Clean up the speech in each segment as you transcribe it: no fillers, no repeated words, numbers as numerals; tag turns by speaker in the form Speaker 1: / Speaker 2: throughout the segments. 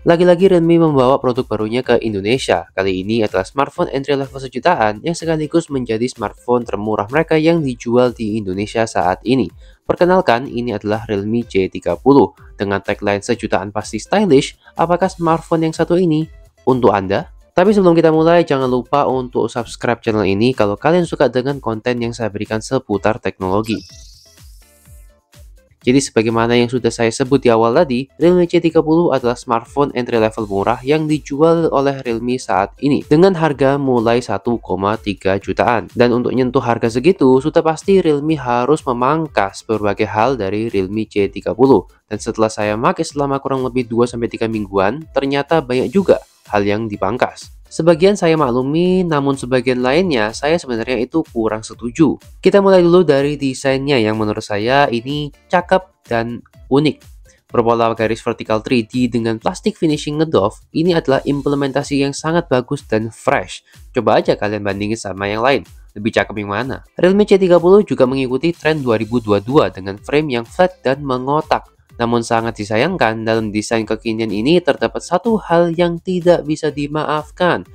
Speaker 1: Lagi-lagi Realme membawa produk barunya ke Indonesia. Kali ini adalah smartphone entry level sejutaan yang sekaligus menjadi smartphone termurah mereka yang dijual di Indonesia saat ini. Perkenalkan, ini adalah Realme C30. Dengan tagline sejutaan pasti stylish, apakah smartphone yang satu ini untuk Anda? Tapi sebelum kita mulai, jangan lupa untuk subscribe channel ini kalau kalian suka dengan konten yang saya berikan seputar teknologi. Jadi sebagaimana yang sudah saya sebut di awal tadi, Realme C30 adalah smartphone entry level murah yang dijual oleh Realme saat ini dengan harga mulai 1,3 jutaan. Dan untuk nyentuh harga segitu, sudah pasti Realme harus memangkas berbagai hal dari Realme C30. Dan setelah saya pakai selama kurang lebih 2-3 mingguan, ternyata banyak juga hal yang dipangkas. Sebagian saya maklumi, namun sebagian lainnya saya sebenarnya itu kurang setuju. Kita mulai dulu dari desainnya yang menurut saya ini cakep dan unik. Berpola garis vertikal 3D dengan plastik finishing ngedoff, ini adalah implementasi yang sangat bagus dan fresh. Coba aja kalian bandingin sama yang lain. Lebih cakep yang mana? Realme C30 juga mengikuti tren 2022 dengan frame yang flat dan mengotak. Namun sangat disayangkan, dalam desain kekinian ini terdapat satu hal yang tidak bisa dimaafkan,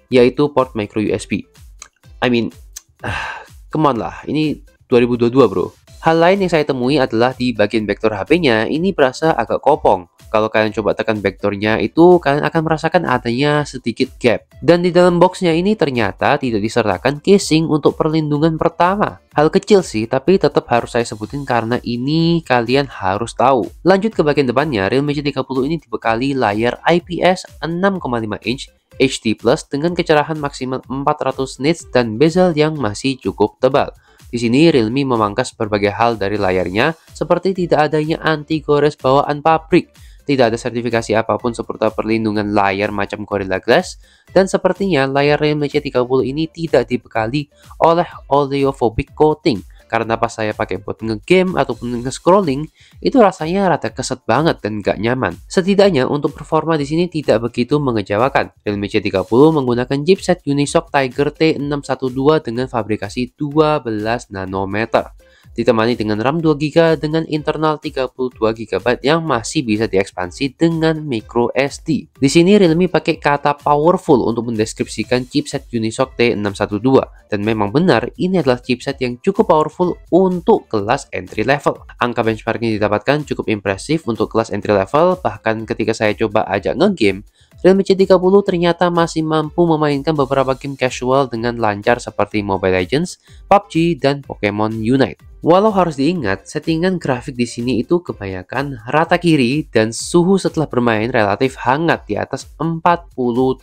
Speaker 1: yaitu port micro USB. Come on lah, ini 2022 bro. Hal lain yang saya temui adalah di bagian backdoor HP-nya ini berasa agak kopong. Kalau kalian coba tekan backdoor-nya itu, kalian akan merasakan adanya sedikit gap. Dan di dalam box-nya ini ternyata tidak disertakan casing untuk perlindungan pertama. Hal kecil sih, tapi tetap harus saya sebutin karena ini kalian harus tahu. Lanjut ke bagian depannya, Realme C30 ini dibekali layar IPS 6,5 inch HD+ dengan kecerahan maksimal 400 nits dan bezel yang masih cukup tebal. Di sini Realme memangkas berbagai hal dari layarnya, seperti tidak adanya anti gores bawaan pabrik. Tidak ada sertifikasi apapun seputar perlindungan layar macam Gorilla Glass, dan sepertinya layar Realme C30 ini tidak dibekali oleh oleophobic coating. Karena pas saya pakai buat nge-game ataupun nge-scrolling, itu rasanya rada keset banget dan gak nyaman. Setidaknya untuk performa di sini tidak begitu mengecewakan. Realme C30 menggunakan chipset Unisoc Tiger T612 dengan fabrikasi 12 nanometer. Ditemani dengan RAM 2GB dengan internal 32GB yang masih bisa diekspansi dengan micro SD. Di sini Realme pakai kata powerful untuk mendeskripsikan chipset Unisoc T612, dan memang benar ini adalah chipset yang cukup powerful untuk kelas entry level. Angka benchmark yang didapatkan cukup impresif untuk kelas entry level, bahkan ketika saya coba ajak nge-game, Realme C30 ternyata masih mampu memainkan beberapa game casual dengan lancar seperti Mobile Legends, PUBG, dan Pokemon Unite. Walau harus diingat, settingan grafik di sini itu kebanyakan rata kiri dan suhu setelah bermain relatif hangat di atas 40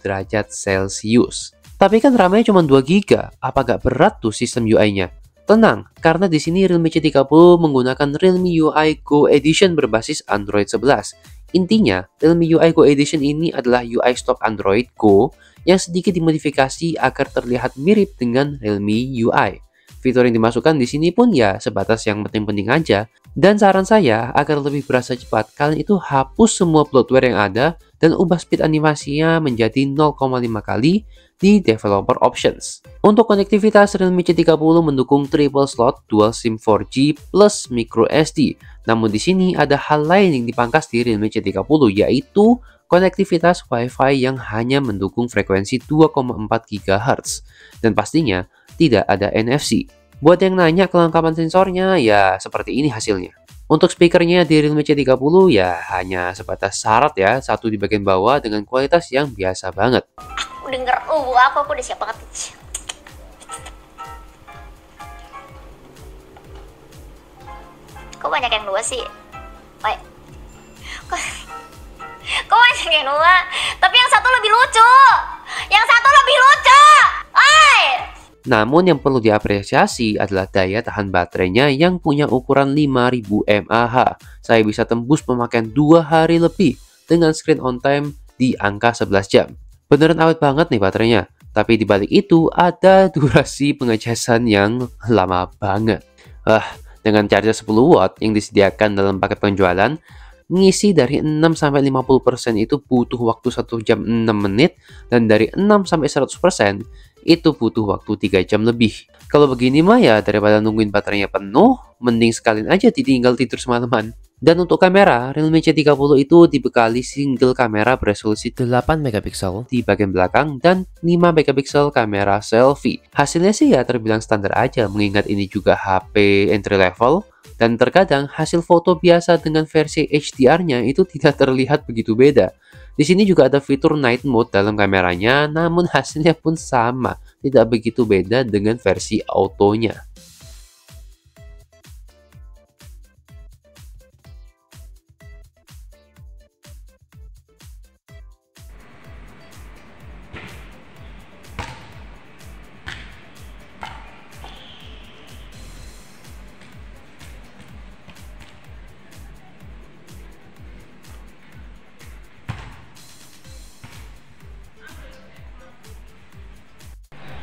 Speaker 1: derajat Celcius. Tapi kan RAM-nya cuma 2GB, apa gak berat tuh sistem UI-nya? Tenang, karena di sini Realme C30 menggunakan Realme UI Go Edition berbasis Android 11. Intinya, Realme UI Go Edition ini adalah UI stok Android Go yang sedikit dimodifikasi agar terlihat mirip dengan Realme UI. Fitur yang dimasukkan di sini pun ya sebatas yang penting-penting aja. Dan saran saya, agar lebih berasa cepat, kalian itu hapus semua bloatware yang ada dan ubah speed animasinya menjadi 0,5 kali di developer options. Untuk konektivitas, Realme C30 mendukung triple slot dual SIM 4G plus micro SD. Namun di sini ada hal lain yang dipangkas di Realme C30, yaitu konektivitas Wi-Fi yang hanya mendukung frekuensi 2,4 GHz. Dan pastinya tidak ada NFC. Buat yang nanya kelengkapan sensornya, ya seperti ini hasilnya. Untuk speakernya di Realme C30 ya hanya sebatas syarat ya, satu di bagian bawah dengan kualitas yang biasa banget.
Speaker 2: Aku denger, aku udah siap banget. Kok banyak yang dua sih? Kok banyak yang dua? Tapi yang satu lebih lucu. Yang satu lebih lucu.
Speaker 1: Namun yang perlu diapresiasi adalah daya tahan baterainya yang punya ukuran 5000 mAh. Saya bisa tembus pemakaian 2 hari lebih dengan screen on time di angka 11 jam. Beneran awet banget nih baterainya. Tapi dibalik itu ada durasi pengecasan yang lama banget. Dengan charger 10 watt yang disediakan dalam paket penjualan, ngisi dari 6-50% itu butuh waktu 1 jam 6 menit, dan dari 6-100% itu butuh waktu 3 jam lebih. Kalau begini mah ya daripada nungguin baterainya penuh, mending sekalian aja ditinggal tidur semalaman. Dan untuk kamera, Realme C30 itu dibekali single kamera beresolusi 8 megapiksel di bagian belakang dan 5 megapiksel kamera selfie. Hasilnya sih ya terbilang standar aja, mengingat ini juga HP entry level, dan terkadang hasil foto biasa dengan versi HDR-nya itu tidak terlihat begitu beda. Di sini juga ada fitur night mode dalam kameranya, namun hasilnya pun sama, tidak begitu beda dengan versi autonya.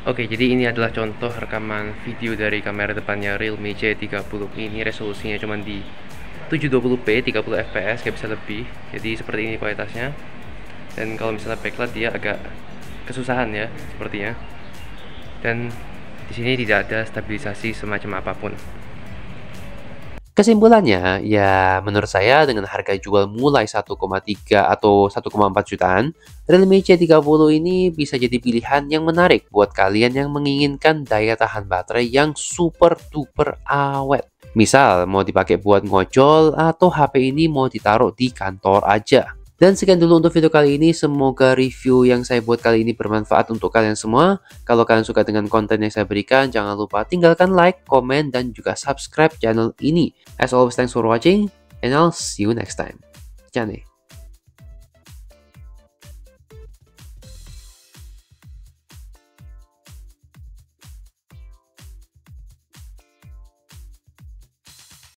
Speaker 1: Oke, jadi ini adalah contoh rekaman video dari kamera depannya Realme C30. Ini resolusinya cuma di 720p 30 fps, gak bisa lebih. Jadi seperti ini kualitasnya. Dan kalau misalnya backlight dia agak kesusahan ya sepertinya. Dan di sini tidak ada stabilisasi semacam apapun. Kesimpulannya, ya menurut saya dengan harga jual mulai 1,3 atau 1,4 jutaan, Realme C30 ini bisa jadi pilihan yang menarik buat kalian yang menginginkan daya tahan baterai yang super duper awet. Misal mau dipakai buat ngojol atau HP ini mau ditaruh di kantor aja. Dan sekian dulu untuk video kali ini, semoga review yang saya buat kali ini bermanfaat untuk kalian semua. Kalau kalian suka dengan konten yang saya berikan, jangan lupa tinggalkan like, komen, dan juga subscribe channel ini. As always, thanks for watching, and I'll see you next time. Jane.